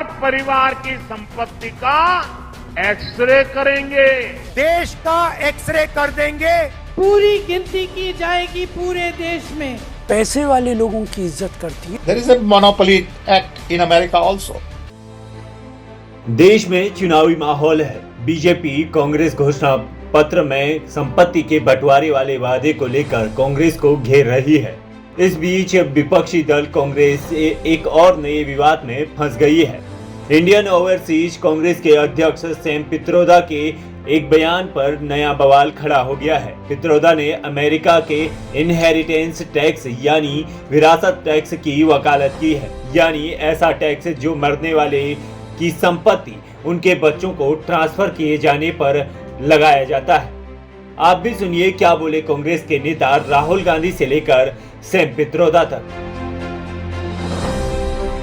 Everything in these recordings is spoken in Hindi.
हर परिवार की संपत्ति का एक्सरे करेंगे, देश का एक्सरे कर देंगे, पूरी गिनती की जाएगी पूरे देश में। पैसे वाले लोगों की इज्जत करती है। There is a monopoly act in America also. देश में चुनावी माहौल है। बीजेपी कांग्रेस घोषणा पत्र में संपत्ति के बंटवारे वाले वादे को लेकर कांग्रेस को घेर रही है। इस बीच विपक्षी दल कांग्रेस एक और नए विवाद में फंस गई है। इंडियन ओवरसीज कांग्रेस के अध्यक्ष सैम पित्रोदा के एक बयान पर नया बवाल खड़ा हो गया है। पित्रोदा ने अमेरिका के इनहेरिटेंस टैक्स यानी विरासत टैक्स की वकालत की है, यानी ऐसा टैक्स जो मरने वाले की संपत्ति उनके बच्चों को ट्रांसफर किए जाने पर लगाया जाता है। आप भी सुनिए क्या बोले कांग्रेस के नेता राहुल गांधी से लेकर सैम पित्रोदा तक।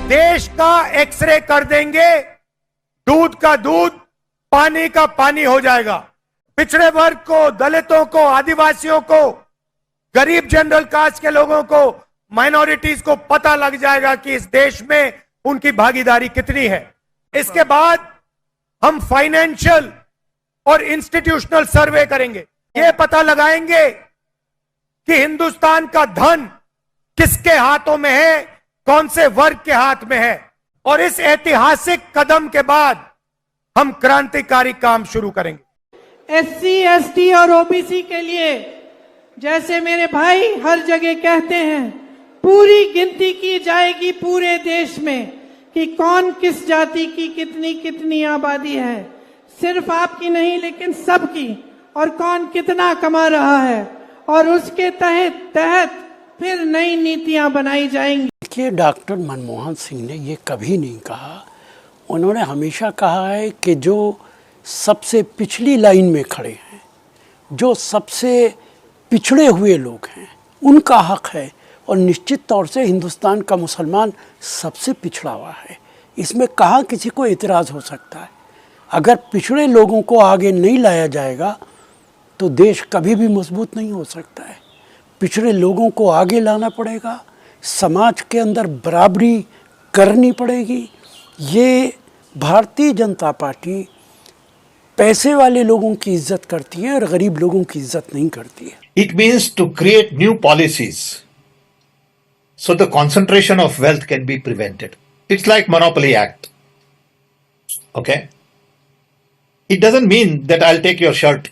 देश का एक्सरे कर देंगे, दूध का दूध, पानी का पानी हो जाएगा। पिछड़े वर्ग को, दलितों को, आदिवासियों को, गरीब जनरल कास्ट के लोगों को, माइनॉरिटीज को पता लग जाएगा कि इस देश में उनकी भागीदारी कितनी है। इसके बाद हम फाइनेंशियल और इंस्टीट्यूशनल सर्वे करेंगे, ये पता लगाएंगे कि हिंदुस्तान का धन किसके हाथों में है, कौन से वर्ग के हाथ में है। और इस ऐतिहासिक कदम के बाद हम क्रांतिकारी काम शुरू करेंगे। एससी, एसटी और ओबीसी के लिए, जैसे मेरे भाई हर जगह कहते हैं, पूरी गिनती की जाएगी पूरे देश में कि कौन किस जाति की कितनी कितनी आबादी है, सिर्फ आपकी नहीं लेकिन सबकी, और कौन कितना कमा रहा है, और उसके तहत फिर नई नीतियां बनाई जाएंगी। देखिए, डॉक्टर मनमोहन सिंह ने ये कभी नहीं कहा। उन्होंने हमेशा कहा है कि जो सबसे पिछली लाइन में खड़े हैं, जो सबसे पिछड़े हुए लोग हैं, उनका हक है। और निश्चित तौर से हिंदुस्तान का मुसलमान सबसे पिछड़ा हुआ है। इसमें कहाँ किसी को एतराज़ हो सकता है। अगर पिछड़े लोगों को आगे नहीं लाया जाएगा तो देश कभी भी मजबूत नहीं हो सकता है। पिछड़े लोगों को आगे लाना पड़ेगा, समाज के अंदर बराबरी करनी पड़ेगी। ये भारतीय जनता पार्टी पैसे वाले लोगों की इज्जत करती है और गरीब लोगों की इज्जत नहीं करती है। It means to create new policies so the concentration of wealth can be prevented. It's like Monopoly Act. Okay? It doesn't mean that I'll take your shirt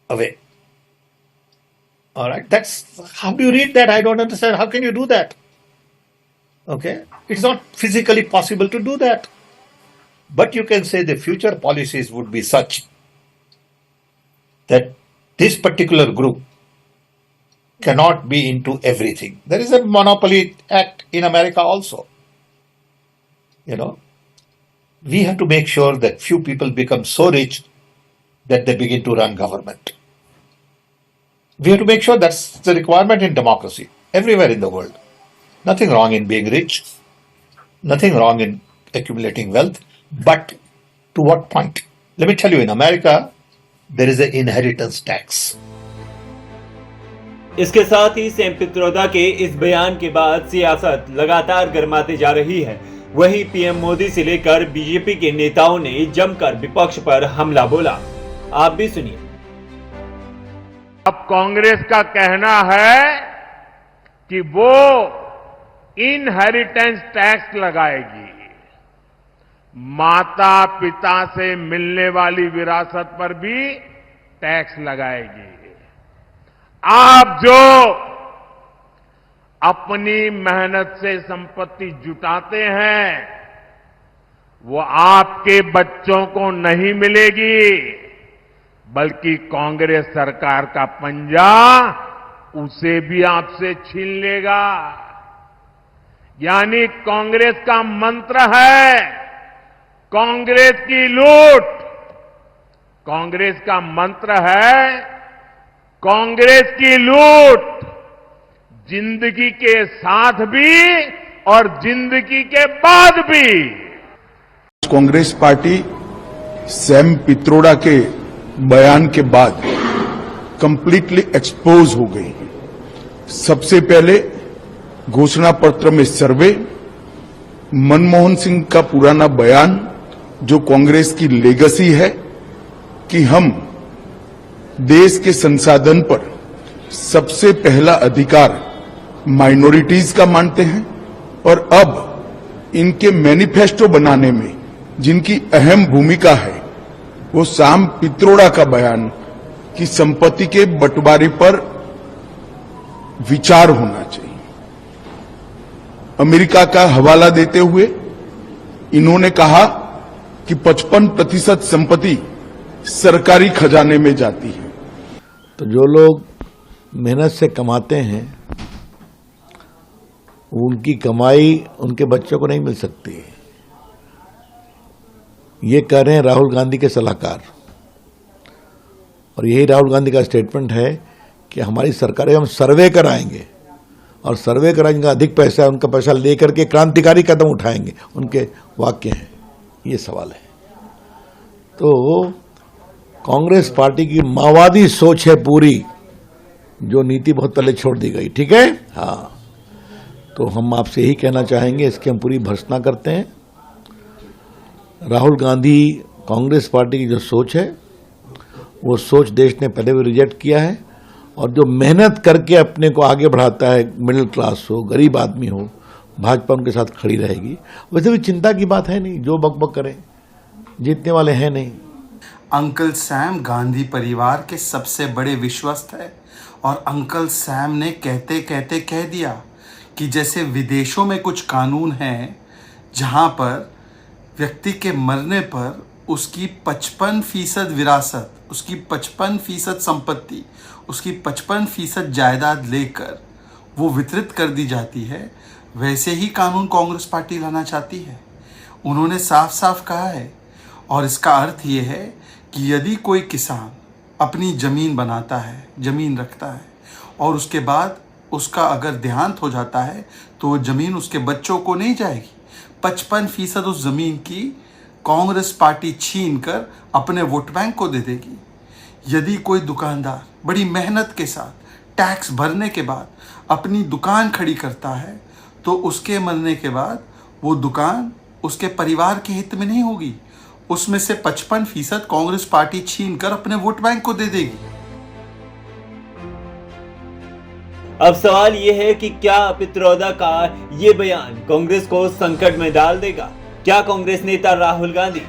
away. All right? That's, how do you read that? I don't understand. How can you do that? Okay? It's not physically possible to do that. But you can say the future policies would be such that this particular group cannot be into everything. There is a monopoly act in America also. You know, we have to make sure that few people become so rich that they begin to run government. We have to make sure that's the requirement in democracy everywhere in the world. Nothing wrong in being rich, nothing wrong in accumulating wealth, but to what point? Let me tell you, in America, there is an inheritance tax. इसके साथ ही सैम पित्रोदा के इस बयान के बाद सियासत लगातार गर्माते जा रही है। वहीं पीएम मोदी से लेकर बीजेपी के नेताओं ने जमकर विपक्ष पर हमला बोला। आप भी सुनिए। अब कांग्रेस का कहना है कि वो इनहेरिटेंस टैक्स लगाएगी, माता पिता से मिलने वाली विरासत पर भी टैक्स लगाएगी। आप जो अपनी मेहनत से संपत्ति जुटाते हैं वो आपके बच्चों को नहीं मिलेगी, बल्कि कांग्रेस सरकार का पंजा उसे भी आपसे छीन लेगा। यानी कांग्रेस का मंत्र है कांग्रेस की लूट। कांग्रेस का मंत्र है कांग्रेस की लूट, जिंदगी के साथ भी और जिंदगी के बाद भी। कांग्रेस पार्टी सैम पित्रोदा के बयान के बाद कंप्लीटली एक्सपोज हो गई। सबसे पहले घोषणा पत्र में सर्वे, मनमोहन सिंह का पुराना बयान जो कांग्रेस की लेगेसी है कि हम देश के संसाधन पर सबसे पहला अधिकार माइनॉरिटीज का मानते हैं और अब इनके मैनिफेस्टो बनाने में जिनकी अहम भूमिका है वो साम पित्रोड़ा का बयान कि संपत्ति के बंटवारे पर विचार होना चाहिए। अमेरिका का हवाला देते हुए इन्होंने कहा कि 55% संपत्ति सरकारी खजाने में जाती है। तो जो लोग मेहनत से कमाते हैं उनकी कमाई उनके बच्चों को नहीं मिल सकती। ये कह रहे हैं राहुल गांधी के सलाहकार, और यही राहुल गांधी का स्टेटमेंट है कि हमारी सरकार हम सर्वे कराएंगे और सर्वे कराएंगे, अधिक पैसा है उनका पैसा लेकर के क्रांतिकारी कदम उठाएंगे, उनके वाक्य हैं। ये सवाल है। तो कांग्रेस पार्टी की माओवादी सोच है पूरी, जो नीति बहुत पहले छोड़ दी गई। ठीक है, हाँ। तो हम आपसे यही कहना चाहेंगे, इसकी हम पूरी भर्त्सना करते हैं। राहुल गांधी कांग्रेस पार्टी की जो सोच है वो सोच देश ने पहले भी रिजेक्ट किया है, और जो मेहनत करके अपने को आगे बढ़ाता है, मिडिल क्लास हो, गरीब आदमी हो, भाजपा उनके साथ खड़ी रहेगी। वैसे भी चिंता की बात है नहीं, जो बकबक करें, जीतने वाले हैं नहीं। अंकल सैम गांधी परिवार के सबसे बड़े विश्वस्त है, और अंकल सैम ने कहते कहते कह दिया कि जैसे विदेशों में कुछ कानून हैं जहां पर व्यक्ति के मरने पर उसकी 55% विरासत, उसकी 55% संपत्ति, उसकी 55% जायदाद लेकर वो वितरित कर दी जाती है, वैसे ही कानून कांग्रेस पार्टी लाना चाहती है। उन्होंने साफ साफ कहा है, और इसका अर्थ ये है कि यदि कोई किसान अपनी ज़मीन बनाता है, ज़मीन रखता है, और उसके बाद उसका अगर देहांत हो जाता है तो वो ज़मीन उसके बच्चों को नहीं जाएगी। 55% उस ज़मीन की कांग्रेस पार्टी छीन कर अपने वोट बैंक को दे देगी। यदि कोई दुकानदार बड़ी मेहनत के साथ टैक्स भरने के बाद अपनी दुकान खड़ी करता है तो उसके मरने के बाद वो दुकान उसके परिवार के हित में नहीं होगी, उसमें से 55% कांग्रेस पार्टी छीन कर अपने वोट बैंक को दे देगी। अब सवाल यह है कि क्या पित्रोदा का ये बयान कांग्रेस को संकट में डाल देगा? क्या कांग्रेस नेता राहुल गांधी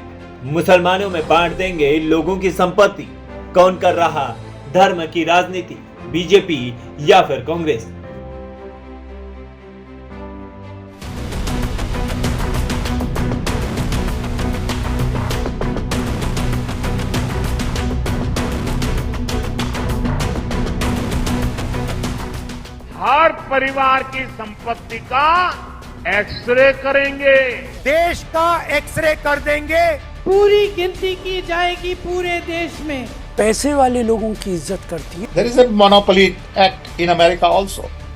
मुसलमानों में बांट देंगे लोगों की संपत्ति? कौन कर रहा धर्म की राजनीति, बीजेपी या फिर कांग्रेस? हर परिवार की संपत्ति का एक्सरे करेंगे, देश का एक्सरे कर देंगे। पूरी गिनती की जाएगी पूरे देश में। पैसे वाले लोगों की इज्जत करती है। There is a monopoly act in America also.